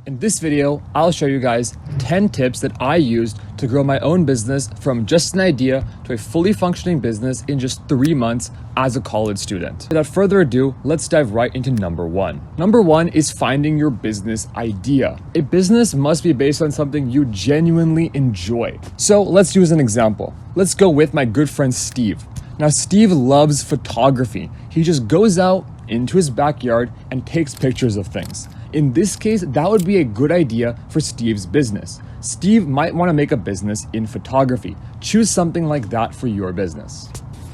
In this video, I'll show you guys 10 tips that I used to grow my own business from just an idea to a fully functioning business in just 3 months as a college student. Without further ado, let's dive right into number one. Number one is finding your business idea. A business must be based on something you genuinely enjoy. So let's use an example. Let's go with my good friend Steve. Now, Steve loves photography. He just goes out into his backyard and takes pictures of things. In this case, that would be a good idea for Steve's business. Steve might want to make a business in photography. Choose something like that for your business.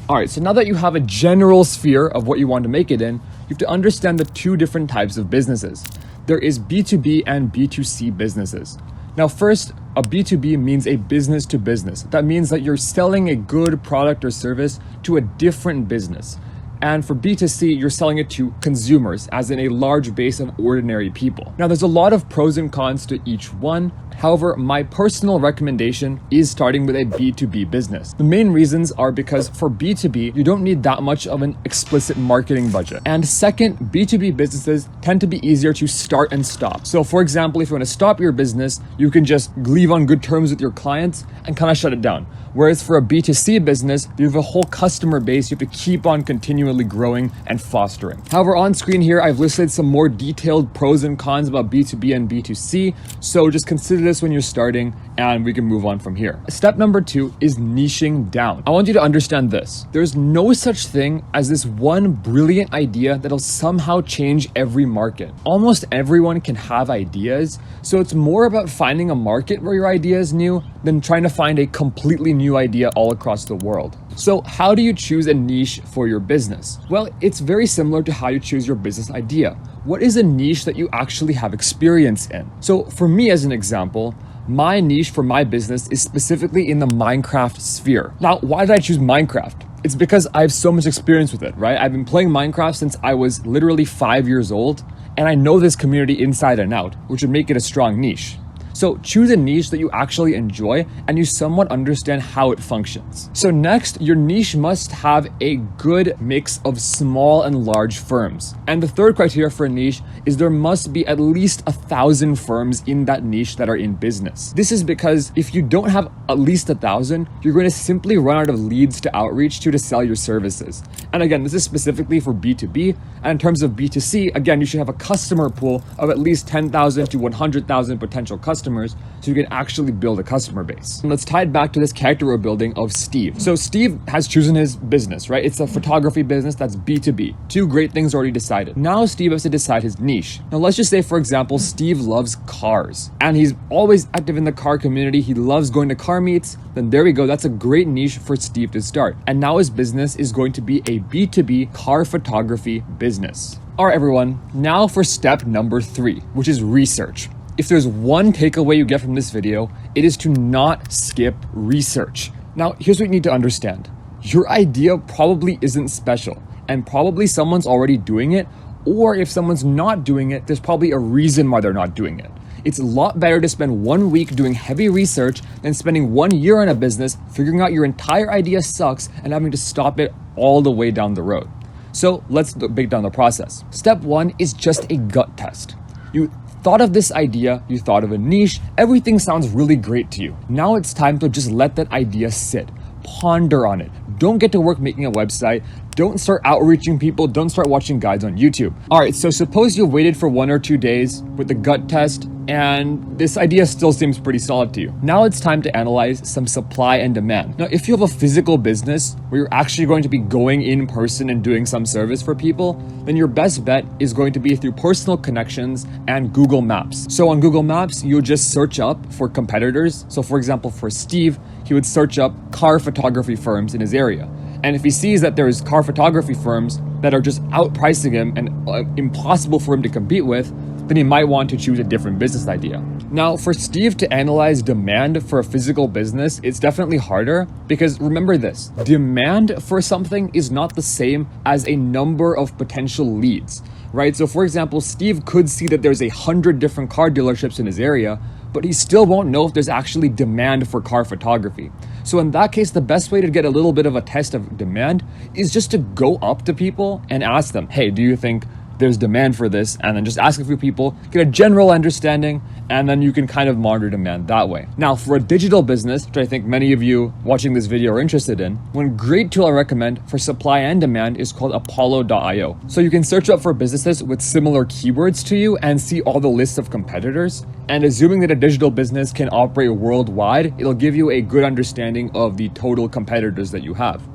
All right, so now that you have a general sphere of what you want to make it in, you have to understand the two different types of businesses. There is B2B and B2C businesses. Now, first, a B2B means a business to business. That means that you're selling a good product or service to a different business. And for B2C, you're selling it to consumers, as in a large base of ordinary people. Now, there's a lot of pros and cons to each one. However, my personal recommendation is starting with a B2B business. The main reasons are because for B2B, you don't need that much of an explicit marketing budget. And second, B2B businesses tend to be easier to start and stop. So for example, if you want to stop your business, you can just leave on good terms with your clients and kind of shut it down. Whereas for a B2C business, you have a whole customer base you have to keep on continually growing and fostering. However, on screen here, I've listed some more detailed pros and cons about B2B and B2C. So just consider this when you're starting and we can move on from here. Step number two is niching down. I want you to understand this. There's no such thing as this one brilliant idea that'll somehow change every market. Almost everyone can have ideas. So it's more about finding a market where your idea is new than trying to find a completely new idea all across the world. So how do you choose a niche for your business? Well, it's very similar to how you choose your business idea. What is a niche that you actually have experience in? So for me, as an example, my niche for my business is specifically in the Minecraft sphere. Now, why did I choose Minecraft? It's because I have so much experience with it, right? I've been playing Minecraft since I was literally 5 years old, and I know this community inside and out, which would make it a strong niche. So choose a niche that you actually enjoy and you somewhat understand how it functions. So next, your niche must have a good mix of small and large firms. And the third criteria for a niche is there must be at least 1,000 firms in that niche that are in business. This is because if you don't have at least 1,000, you're going to simply run out of leads to outreach to sell your services. And again, this is specifically for B2B. And in terms of B2C, again, you should have a customer pool of at least 10,000 to 100,000 potential customers so you can actually build a customer base. And let's tie it back to this character we're building of Steve. So Steve has chosen his business, right? It's a photography business that's B2B. Two great things already decided. Now Steve has to decide his niche. Now let's just say, for example, Steve loves cars and he's always active in the car community. He loves going to car meets. Then there we go. That's a great niche for Steve to start. And now his business is going to be a B2B car photography business. All right, everyone. Now for step number 3, which is research. If there's one takeaway you get from this video, it is to not skip research. Now, here's what you need to understand. Your idea probably isn't special, and probably someone's already doing it, or if someone's not doing it, there's probably a reason why they're not doing it. It's a lot better to spend 1 week doing heavy research than spending 1 year in a business figuring out your entire idea sucks and having to stop it all the way down the road. So let's break down the process. Step 1 is just a gut test. You thought of this idea, you thought of a niche, everything sounds really great to you. Now it's time to just let that idea sit. Ponder on it. Don't get to work making a website. Don't start outreaching people. Don't start watching guides on YouTube. All right, so suppose you've waited for 1 or 2 days with the gut test and this idea still seems pretty solid to you. Now it's time to analyze some supply and demand. Now, if you have a physical business where you're actually going to be going in person and doing some service for people, then your best bet is going to be through personal connections and Google Maps. So on Google Maps, you'll just search up for competitors. So for example, for Steve, he would search up car photography firms in his area. And if he sees that there's car photography firms that are just outpricing him and impossible for him to compete with, then he might want to choose a different business idea. Now, for Steve to analyze demand for a physical business, it's definitely harder because remember this, demand for something is not the same as a number of potential leads, right? So for example, Steve could see that there's 100 different car dealerships in his area, but he still won't know if there's actually demand for car photography. So in that case, the best way to get a little bit of a test of demand is just to go up to people and ask them, hey, do you think there's demand for this, and then just ask a few people, get a general understanding, and then you can kind of monitor demand that way. Now, for a digital business, which I think many of you watching this video are interested in, one great tool I recommend for supply and demand is called Apollo.io. So you can search up for businesses with similar keywords to you and see all the lists of competitors. And assuming that a digital business can operate worldwide, it'll give you a good understanding of the total competitors that you have.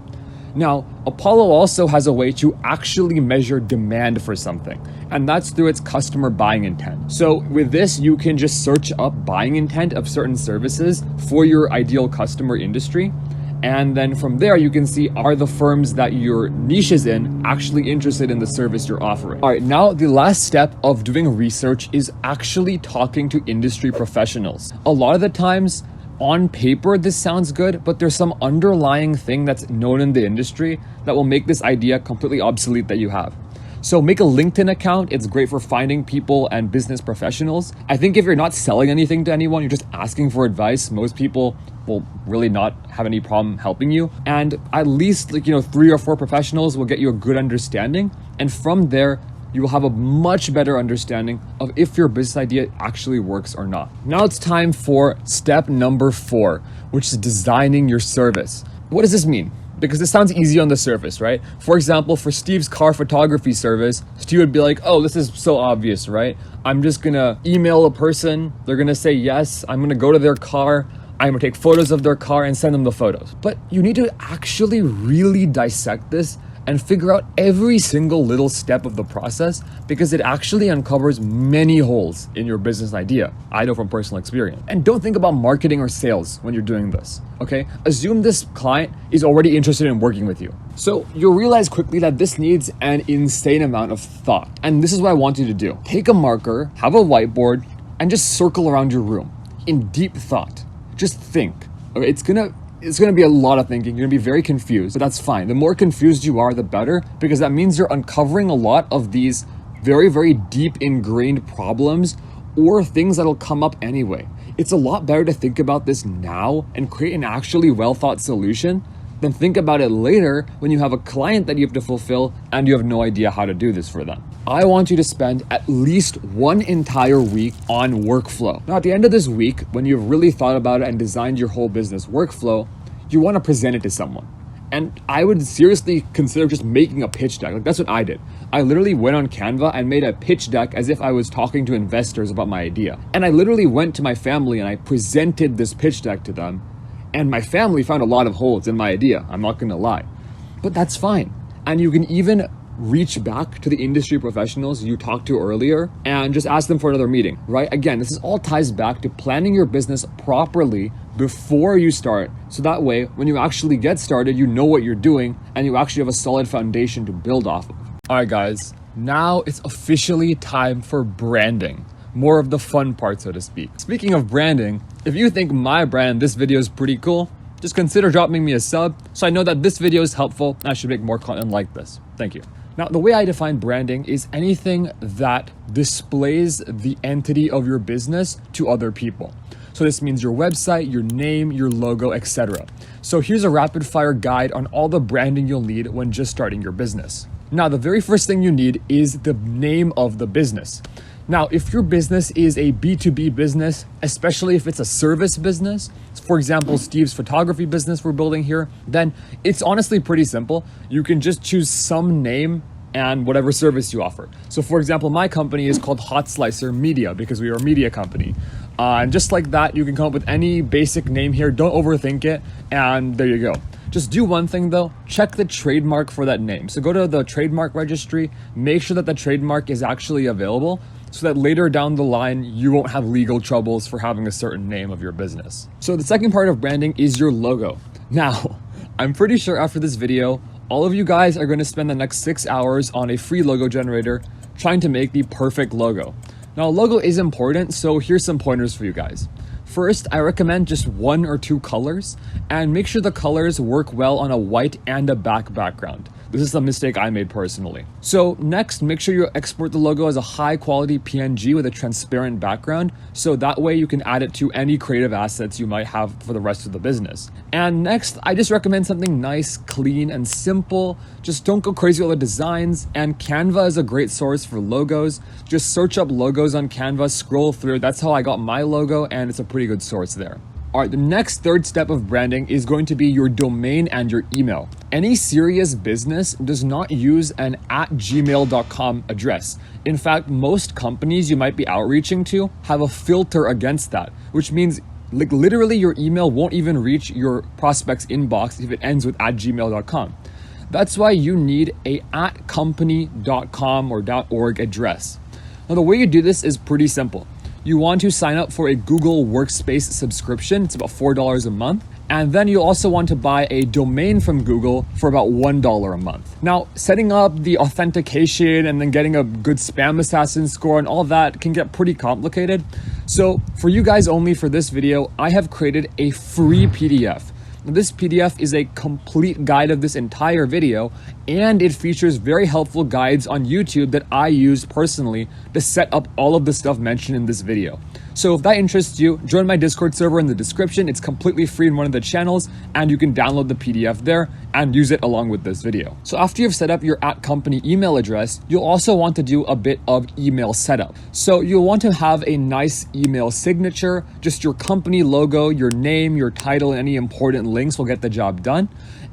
Now, Apollo also has a way to actually measure demand for something, and that's through its customer buying intent. So with this, you can just search up buying intent of certain services for your ideal customer industry. And then from there, you can see, are the firms that your niche is in actually interested in the service you're offering? All right, now the last step of doing research is actually talking to industry professionals. A lot of the times, on paper, this sounds good, but there's some underlying thing that's known in the industry that will make this idea completely obsolete that you have. So make a LinkedIn account. It's great for finding people and business professionals. I think if you're not selling anything to anyone, you're just asking for advice, most people will really not have any problem helping you. And at least 3 or 4 professionals will get you a good understanding. And from there, you will have a much better understanding of if your business idea actually works or not. Now it's time for step number 4, which is designing your service. What does this mean? Because this sounds easy on the surface, right? For example, for Steve's car photography service, Steve would be like, oh, this is so obvious, right? I'm just gonna email a person, they're gonna say yes, I'm gonna go to their car, I'm gonna take photos of their car and send them the photos. But you need to actually really dissect this and figure out every single little step of the process, because it actually uncovers many holes in your business idea. I know from personal experience. And don't think about marketing or sales when you're doing this, okay? Assume this client is already interested in working with you. So you'll realize quickly that this needs an insane amount of thought. And this is what I want you to do. Take a marker, have a whiteboard, and just circle around your room in deep thought. Just think, okay? It's gonna be a lot of thinking. You're gonna be very confused, but that's fine. The more confused you are, the better, because that means you're uncovering a lot of these very, very deep ingrained problems or things that'll come up anyway. It's a lot better to think about this now and create an actually well thought solution than think about it later when you have a client that you have to fulfill and you have no idea how to do this for them. I want you to spend at least 1 entire week on workflow. Now, at the end of this week, when you've really thought about it and designed your whole business workflow, you want to present it to someone. And I would seriously consider just making a pitch deck. Like, that's what I did. I literally went on Canva and made a pitch deck as if I was talking to investors about my idea. And I literally went to my family and I presented this pitch deck to them. And my family found a lot of holes in my idea. I'm not gonna lie. But that's fine. And you can even reach back to the industry professionals you talked to earlier and just ask them for another meeting, right? Again, this all ties back to planning your business properly before you start. So that way, when you actually get started, you know what you're doing and you actually have a solid foundation to build off of. All right, guys, now it's officially time for branding. More of the fun part, so to speak. Speaking of branding, if you think my brand in this video is pretty cool, just consider dropping me a sub so I know that this video is helpful and I should make more content like this. Thank you. Now, the way I define branding is anything that displays the entity of your business to other people. So this means your website, your name, your logo, etc. So here's a rapid fire guide on all the branding you'll need when just starting your business. Now, the very first thing you need is the name of the business. Now, if your business is a B2B business, especially if it's a service business, for example, Steve's photography business we're building here, then it's honestly pretty simple. You can just choose some name and whatever service you offer. So for example, my company is called Hotslicer Media because we are a media company. And just like that, you can come up with any basic name here. Don't overthink it. And there you go. Just do one thing though, check the trademark for that name. So go to the trademark registry, make sure that the trademark is actually available so that later down the line, you won't have legal troubles for having a certain name of your business. So the second part of branding is your logo. Now, I'm pretty sure after this video, all of you guys are gonna spend the next 6 hours on a free logo generator trying to make the perfect logo. Now, a logo is important, so here's some pointers for you guys. First, I recommend just 1 or 2 colors and make sure the colors work well on a white and a black background. This is a mistake I made personally. So next, make sure you export the logo as a high quality PNG with a transparent background, so that way you can add it to any creative assets you might have for the rest of the business. And next, I just recommend something nice, clean, and simple. Just don't go crazy with the designs, and Canva is a great source for logos. Just search up logos on Canva, scroll through. That's how I got my logo, and it's a pretty good source there. All right, the next third step of branding is going to be your domain and your email. Any serious business does not use an @gmail.com address. In fact, most companies you might be outreaching to have a filter against that, which means like literally your email won't even reach your prospect's inbox if it ends with @gmail.com. That's why you need a @company.com or .org address. Now, the way you do this is pretty simple. You want to sign up for a Google Workspace subscription. It's about $4 a month. And then you also want to buy a domain from Google for about $1 a month. Now, setting up the authentication and then getting a good spam assassin score and all that can get pretty complicated. So for you guys only for this video, I have created a free PDF. This PDF is a complete guide of this entire video, and it features very helpful guides on YouTube that I use personally to set up all of the stuff mentioned in this video. So if that interests you, join my Discord server in the description. It's completely free in one of the channels, and you can download the PDF there and use it along with this video. So after you've set up your @company email address, you'll also want to do a bit of email setup. So you'll want to have a nice email signature, just your company logo, your name, your title, and any important links will get the job done.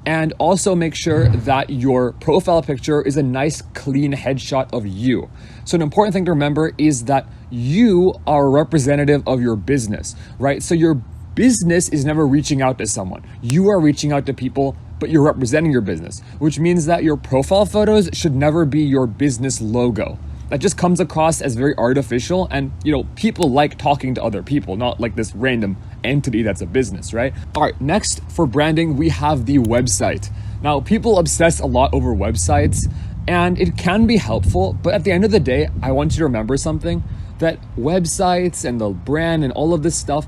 And also make sure that your profile picture is a nice clean headshot of you. So an important thing to remember is that you are a representative of your business, right? So your business is never reaching out to someone. You are reaching out to people, but you're representing your business, which means that your profile photos should never be your business logo. That just comes across as very artificial, and people like talking to other people, not like this random entity that's a business, right? All right, next for branding, we have the website. Now, people obsess a lot over websites, and it can be helpful, but at the end of the day, I want you to remember something, that websites and the brand and all of this stuff,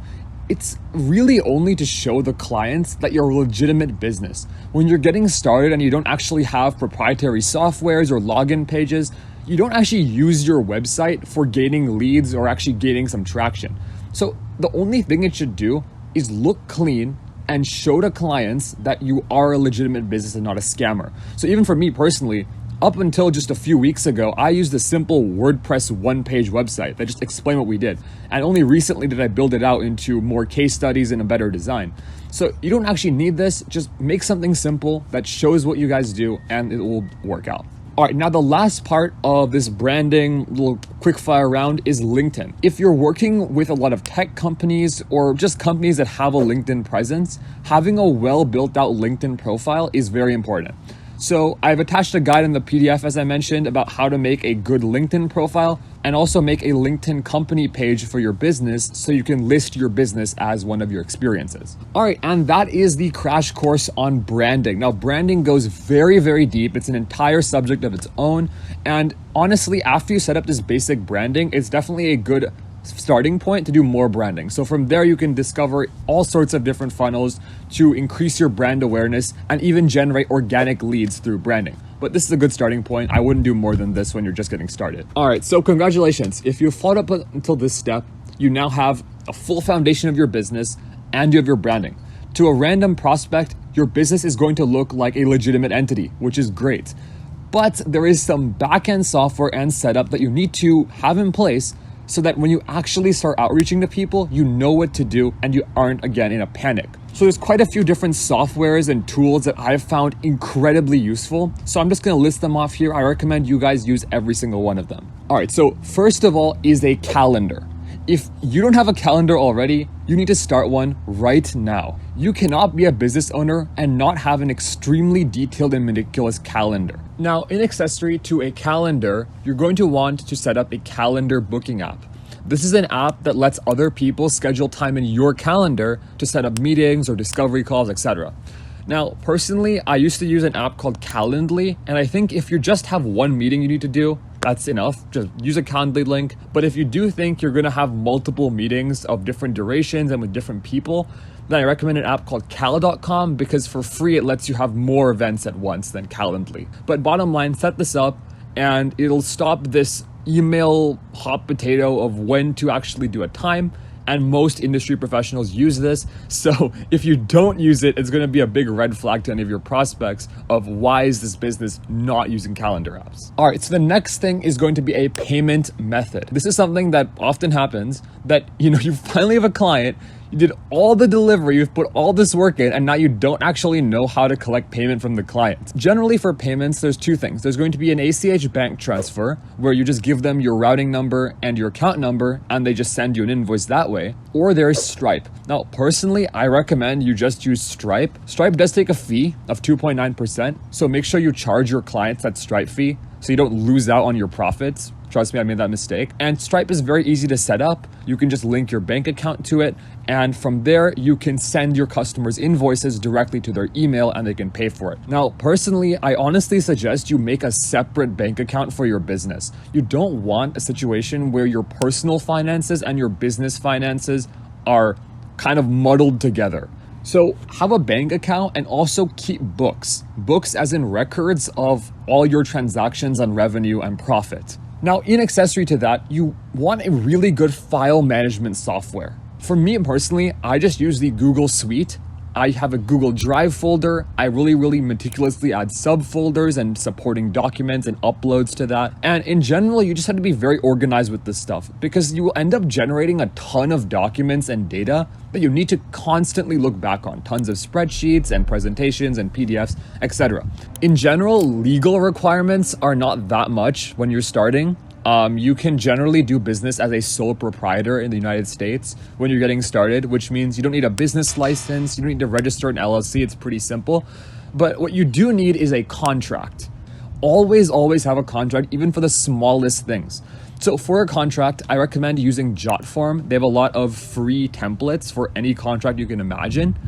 it's really only to show the clients that you're a legitimate business. When you're getting started and you don't actually have proprietary softwares or login pages, you don't actually use your website for gaining leads or actually gaining some traction. So the only thing it should do is look clean and show to clients that you are a legitimate business and not a scammer. So even for me personally, up until just a few weeks ago, I used a simple WordPress one-page website that just explained what we did. And only recently did I build it out into more case studies and a better design. So you don't actually need this. Just make something simple that shows what you guys do, and it will work out. All right, now the last part of this branding little quick fire round is LinkedIn. If you're working with a lot of tech companies or just companies that have a LinkedIn presence, having a well built out LinkedIn profile is very important. So I've attached a guide in the PDF, as I mentioned, about how to make a good LinkedIn profile and also make a LinkedIn company page for your business so you can list your business as one of your experiences. All right, and that is the crash course on branding. Now, branding goes very, very deep. It's an entire subject of its own. And honestly, after you set up this basic branding, it's definitely a good starting point to do more branding. So from there, you can discover all sorts of different funnels to increase your brand awareness and even generate organic leads through branding. But this is a good starting point. I wouldn't do more than this when you're just getting started. All right, so congratulations. If you followed up until this step, you now have a full foundation of your business and you have your branding. To a random prospect, your business is going to look like a legitimate entity, which is great. But there is some back-end software and setup that you need to have in place so that when you actually start outreaching to people, you know what to do and you aren't, again, in a panic. So there's quite a few different softwares and tools that I've found incredibly useful. So I'm just gonna list them off here. I recommend you guys use every single one of them. All right, so first of all is a calendar. If you don't have a calendar already, you need to start one right now. You cannot be a business owner and not have an extremely detailed and meticulous calendar. Now, in accessory to a calendar, you're going to want to set up a calendar booking app. This is an app that lets other people schedule time in your calendar to set up meetings or discovery calls, etc. Now, personally, I used to use an app called Calendly, and I think if you just have one meeting you need to do, that's enough. Just use a Calendly link. But if you do think you're going to have multiple meetings of different durations and with different people, then I recommend an app called Cal.com, because for free it lets you have more events at once than Calendly. But bottom line, set this up and it'll stop this email hot potato of when to actually do a time. And most industry professionals use this. So if you don't use it, it's going to be a big red flag to any of your prospects of why is this business not using calendar apps. All right, so the next thing is going to be a payment method. This is something that often happens, that you finally have a client, you did all the delivery, you've put all this work in, and now you don't actually know how to collect payment from the client. Generally for payments, there's two things. There's going to be an ACH bank transfer where you just give them your routing number and your account number and they just send you an invoice that way. Or there's Stripe. Now, personally, I recommend you just use Stripe. Stripe does take a fee of 2.9%. So make sure you charge your clients that Stripe fee so you don't lose out on your profits. Trust me, I made that mistake. And Stripe is very easy to set up. You can just link your bank account to it. And from there, you can send your customers invoices directly to their email and they can pay for it. Now, personally, I honestly suggest you make a separate bank account for your business. You don't want a situation where your personal finances and your business finances are kind of muddled together. So have a bank account and also keep books. Books as in records of all your transactions and revenue and profit. Now, in accessory to that, you want a really good file management software. For me personally, I just use the Google Suite. I have a Google Drive folder. I really meticulously add subfolders and supporting documents and uploads to that. And in general, you just have to be very organized with this stuff because you will end up generating a ton of documents and data that you need to constantly look back on. Tons of spreadsheets and presentations and PDFs, etc. In general, legal requirements are not that much when you're starting. You can generally do business as a sole proprietor in the United States when you're getting started, which means you don't need a business license, you don't need to register an LLC, it's pretty simple. But what you do need is a contract. Always have a contract, even for the smallest things. So for a contract, I recommend using JotForm. They have a lot of free templates for any contract you can imagine.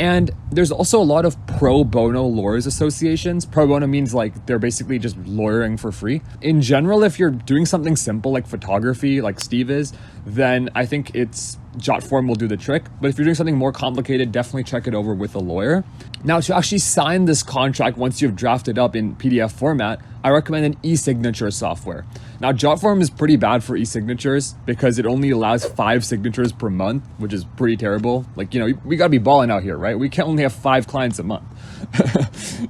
And there's also a lot of pro bono lawyers associations. Pro bono means like they're basically just lawyering for free. In general, if you're doing something simple like photography, like Steve is, then I think JotForm will do the trick. But if you're doing something more complicated, definitely check it over with a lawyer. Now, to actually sign this contract once you've drafted up in PDF format, I recommend an e-signature software. Now, JotForm is pretty bad for e-signatures because it only allows 5 signatures per month, which is pretty terrible. Like, we gotta be balling out here, right? We can't only have 5 clients a month.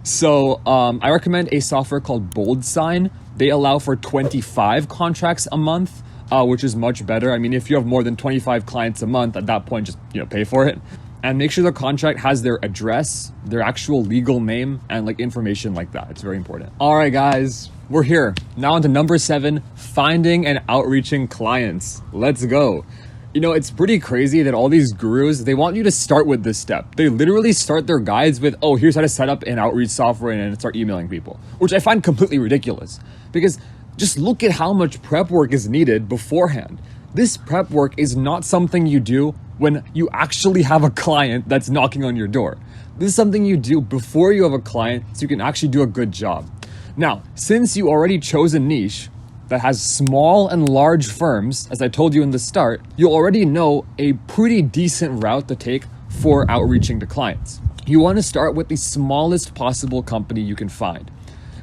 So I recommend a software called BoldSign. They allow for 25 contracts a month, which is much better. I mean, if you have more than 25 clients a month, at that point, just pay for it. And make sure the contract has their address, their actual legal name, and like information like that. It's very important. All right, guys, we're here. Now on to number 7, finding and outreaching clients. Let's go. It's pretty crazy that all these gurus, they want you to start with this step. They literally start their guides with, oh, here's how to set up an outreach software and start emailing people, which I find completely ridiculous because just look at how much prep work is needed beforehand. This prep work is not something you do when you actually have a client that's knocking on your door. This is something you do before you have a client so you can actually do a good job. Now, since you already chose a niche that has small and large firms, as I told you in the start, you'll already know a pretty decent route to take for outreaching to clients. You want to start with the smallest possible company you can find.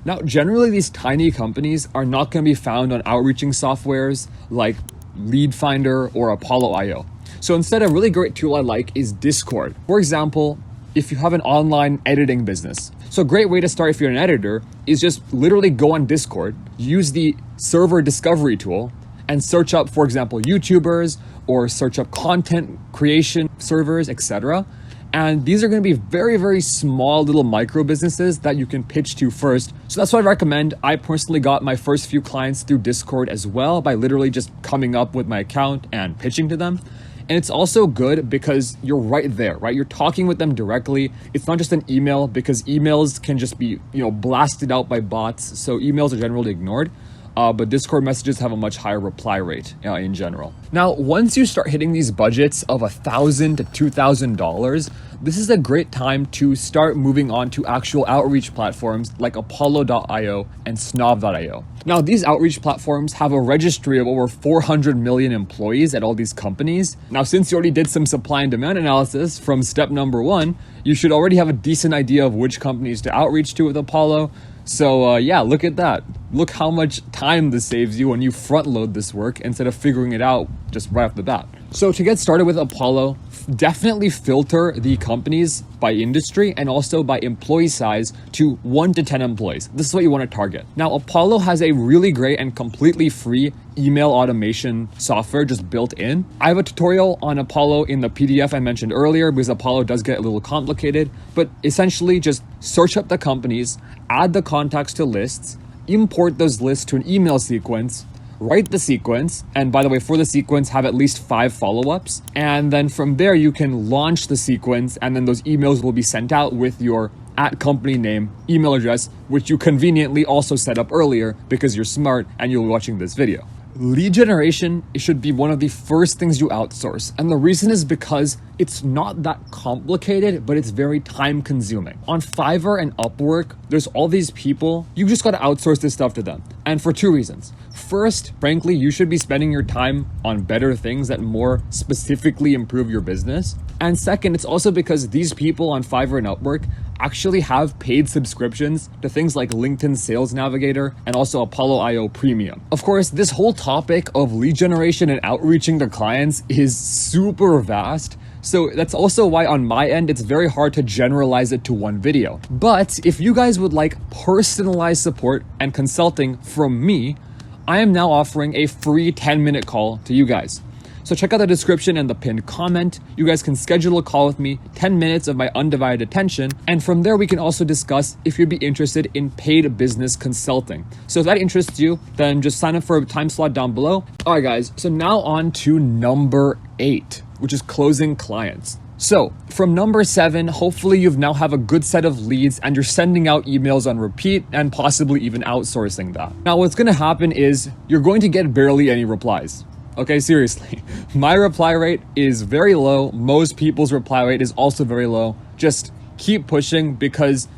Now, generally, these tiny companies are not going to be found on outreaching softwares like Lead Finder or Apollo.io. So instead, a really great tool I like is Discord. For example, if you have an online editing business. So a great way to start if you're an editor is just literally go on Discord, use the server discovery tool, and search up, for example, YouTubers or search up content creation servers, etc. And these are going to be very small little micro businesses that you can pitch to first. So that's what I recommend. I personally got my first few clients through Discord as well by literally just coming up with my account and pitching to them. And it's also good because you're right there, right? You're talking with them directly. It's not just an email because emails can just be, blasted out by bots. So emails are generally ignored. but Discord messages have a much higher reply rate in general. Now, once you start hitting these budgets of $1,000 to $2,000, this is a great time to start moving on to actual outreach platforms like Apollo.io and Snob.io. Now, these outreach platforms have a registry of over 400 million employees at all these companies. Now, since you already did some supply and demand analysis from step number 1, you should already have a decent idea of which companies to outreach to with Apollo. So yeah, look at that. Look how much time this saves you when you front load this work instead of figuring it out just right off the bat. So to get started with Apollo, definitely filter the companies by industry and also by employee size to 1 to 10 employees. This is what you want to target. Now, Apollo has a really great and completely free email automation software just built in. I have a tutorial on Apollo in the PDF I mentioned earlier because Apollo does get a little complicated, but essentially just search up the companies, add the contacts to lists, import those lists to an email sequence, write the sequence, and by the way, for the sequence, have at least 5 follow-ups. And then from there, you can launch the sequence, and then those emails will be sent out with your @company name email address, which you conveniently also set up earlier because you're smart and you're watching this video. Lead generation should be one of the first things you outsource. And the reason is because it's not that complicated, but it's very time consuming. On Fiverr and Upwork, there's all these people. You just got to outsource this stuff to them. And for 2 reasons. First, frankly, you should be spending your time on better things that more specifically improve your business. And second, it's also because these people on Fiverr and Upwork actually have paid subscriptions to things like LinkedIn Sales Navigator and also Apollo.io Premium. Of course, this whole topic of lead generation and outreaching to clients is super vast. So that's also why on my end, it's very hard to generalize it to one video. But if you guys would like personalized support and consulting from me, I am now offering a free 10-minute call to you guys. So check out the description and the pinned comment. You guys can schedule a call with me, 10 minutes of my undivided attention. And from there, we can also discuss if you'd be interested in paid business consulting. So if that interests you, then just sign up for a time slot down below. All right, guys. So now on to number 8, which is closing clients. So from number 7, hopefully you've now have a good set of leads and you're sending out emails on repeat and possibly even outsourcing that. Now, what's going to happen is you're going to get barely any replies. Okay, seriously, my reply rate is very low. Most people's reply rate is also very low. Just keep pushing because,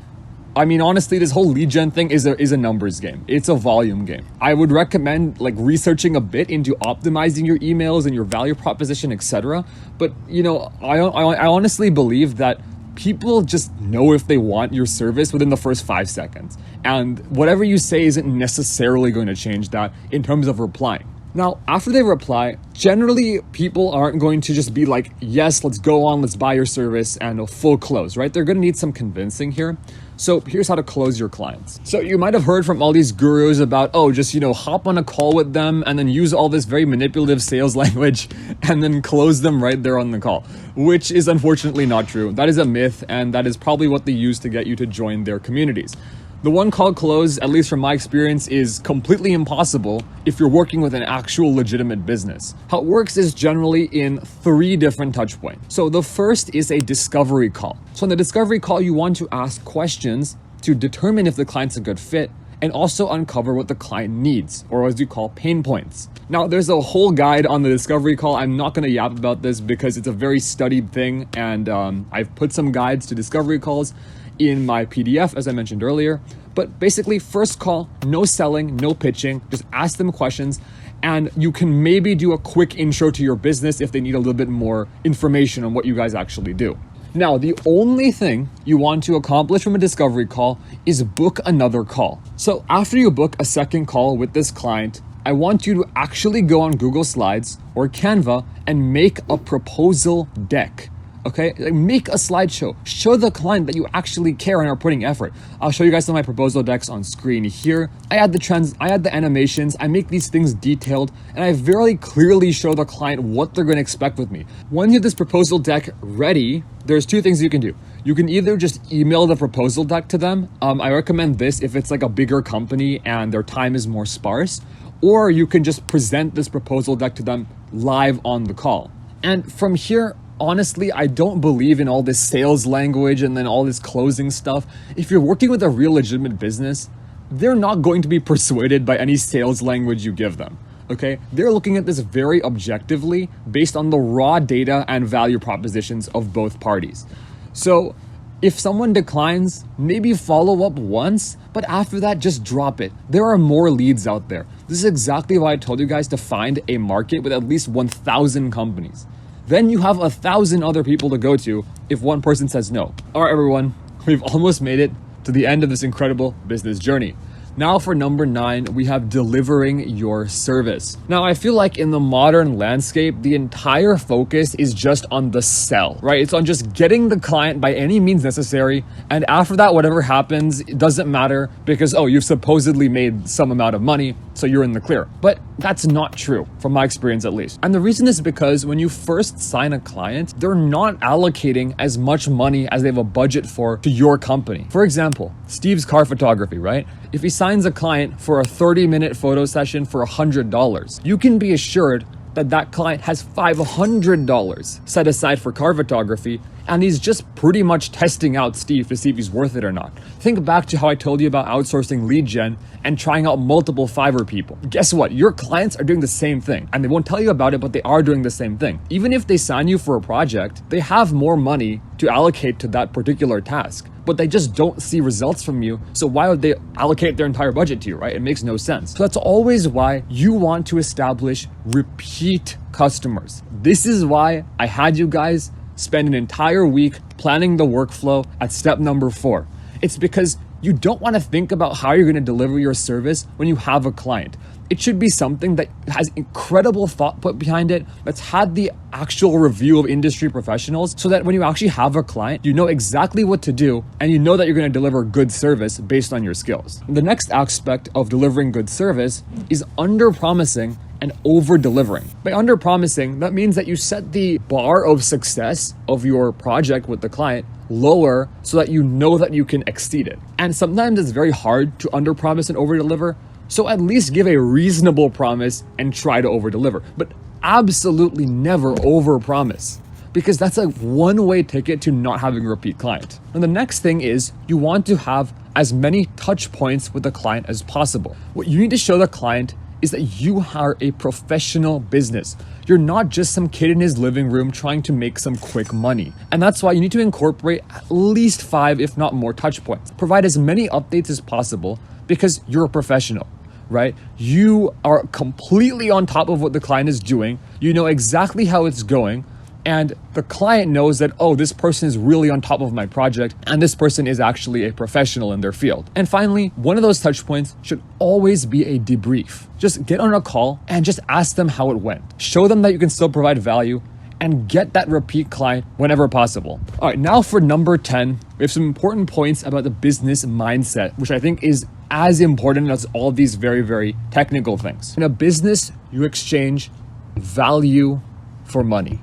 I mean, honestly, this whole lead gen thing is a numbers game. It's a volume game. I would recommend like researching a bit into optimizing your emails and your value proposition, etc. But, you know, I honestly believe that people just know if they want your service within the first 5 seconds. And whatever you say isn't necessarily going to change that in terms of replying. Now, after they reply, generally people aren't going to just be like, yes, let's go on, let's buy your service and a full close, right? They're going to need some convincing here. So here's how to close your clients. So you might have heard from all these gurus about, oh, just, you know, hop on a call with them and then use all this very manipulative sales language and then close them right there on the call, which is unfortunately not true. That is a myth, and that is probably what they use to get you to join their communities. The one call close, at least from my experience, is completely impossible if you're working with an actual legitimate business. How it works is generally in 3 different touch points. So the first is a discovery call. So in the discovery call, you want to ask questions to determine if the client's a good fit and also uncover what the client needs, or as you call pain points. Now, there's a whole guide on the discovery call. I'm not going to yap about this because it's a very studied thing, and I've put some guides to discovery calls in my PDF, as I mentioned earlier. But basically, first call, no selling, no pitching, just ask them questions, and you can maybe do a quick intro to your business if they need a little bit more information on what you guys actually do. Now, the only thing you want to accomplish from a discovery call is book another call. So after you book a second call with this client, I want you to actually go on Google Slides or Canva and make a proposal deck. Okay, like make a slideshow. Show the client that you actually care and are putting effort. I'll show you guys some of my proposal decks on screen here. I add the animations, I make these things detailed, and I very clearly show the client what they're going to expect with me. When you have this proposal deck ready, there's 2 things you can do. You can either just email the proposal deck to them. I recommend this if it's like a bigger company and their time is more sparse, or you can just present this proposal deck to them live on the call. And from here, honestly, I don't believe in all this sales language and then all this closing stuff. If you're working with a real legitimate business, they're not going to be persuaded by any sales language you give them. Okay, they're looking at this very objectively based on the raw data and value propositions of both parties. So if someone declines, maybe follow up once, but after that, just drop it. There are more leads out there. This is exactly why I told you guys to find a market with at least 1,000 companies. Then you have 1,000 other people to go to if one person says no. All right, everyone, we've almost made it to the end of this incredible business journey. Now for number 9, we have delivering your service. Now I feel like in the modern landscape, the entire focus is just on the sell, right? It's on just getting the client by any means necessary. And after that, whatever happens, it doesn't matter because, oh, you've supposedly made some amount of money, so you're in the clear. But that's not true from my experience at least. And the reason is because when you first sign a client, they're not allocating as much money as they have a budget for to your company. For example, Steve's car photography, right? If he signs a client for a 30-minute photo session for $100, you can be assured that that client has $500 set aside for car photography, and he's just pretty much testing out Steve to see if he's worth it or not. Think back to how I told you about outsourcing lead gen and trying out multiple Fiverr people. Guess what? Your clients are doing the same thing, and they won't tell you about it, but they are doing the same thing. Even if they sign you for a project, they have more money to allocate to that particular task, but they just don't see results from you. So why would they allocate their entire budget to you, right? It makes no sense. So that's always why you want to establish repeat customers. This is why I had you guys spend an entire week planning the workflow at step number 4. It's because you don't want to think about how you're going to deliver your service when you have a client. It should be something that has incredible thought put behind it, that's had the actual review of industry professionals, so that when you actually have a client, you know exactly what to do and you know that you're going to deliver good service based on your skills. The next aspect of delivering good service is under-promising and over-delivering. By under-promising, that means that you set the bar of success of your project with the client lower so that you know that you can exceed it. And sometimes it's very hard to under-promise and over-deliver, so at least give a reasonable promise and try to over-deliver. But absolutely never over-promise, because that's a one-way ticket to not having a repeat client. And the next thing is you want to have as many touch points with the client as possible. What you need to show the client is that you are a professional business. You're not just some kid in his living room trying to make some quick money. And that's why you need to incorporate at least 5, if not more, touch points. Provide as many updates as possible because you're a professional, right? You are completely on top of what the client is doing. You know exactly how it's going. And the client knows that, oh, this person is really on top of my project, and this person is actually a professional in their field. And finally, one of those touch points should always be a debrief. Just get on a call and just ask them how it went. Show them that you can still provide value and get that repeat client whenever possible. All right, now for number 10, we have some important points about the business mindset, which I think is as important as all these very, very technical things. In a business, you exchange value for money,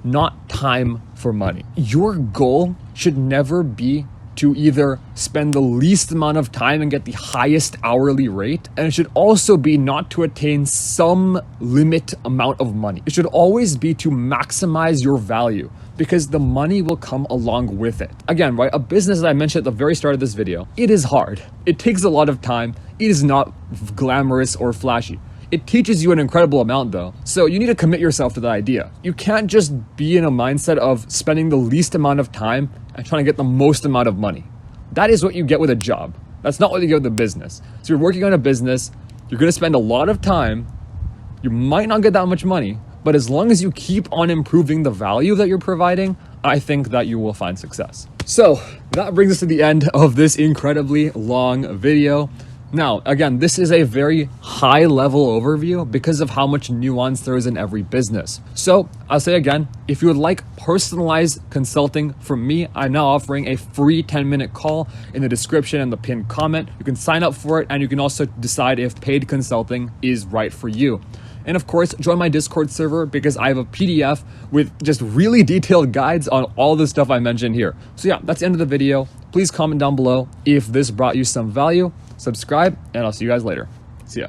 not time for money. Your goal should never be to either spend the least amount of time and get the highest hourly rate, and it should also be not to attain some limit amount of money. It should always be to maximize your value, because the money will come along with it. Again, right, a business, as I mentioned at the very start of this video, it is hard. It takes a lot of time. It is not glamorous or flashy. It teaches you an incredible amount though, so you need to commit yourself to the idea. You can't just be in a mindset of spending the least amount of time and trying to get the most amount of money. That is what you get with a job. That's not what you get with a business. So you're working on a business, you're gonna spend a lot of time, you might not get that much money, but as long as you keep on improving the value that you're providing, I think that you will find success. So that brings us to the end of this incredibly long video. Now, again, this is a very high level overview because of how much nuance there is in every business. So I'll say again, if you would like personalized consulting from me, I'm now offering a free 10-minute call in the description and the pinned comment. You can sign up for it, and you can also decide if paid consulting is right for you. And of course, join my Discord server because I have a PDF with just really detailed guides on all the stuff I mentioned here. So yeah, that's the end of the video. Please comment down below if this brought you some value. Subscribe, and I'll see you guys later. See ya.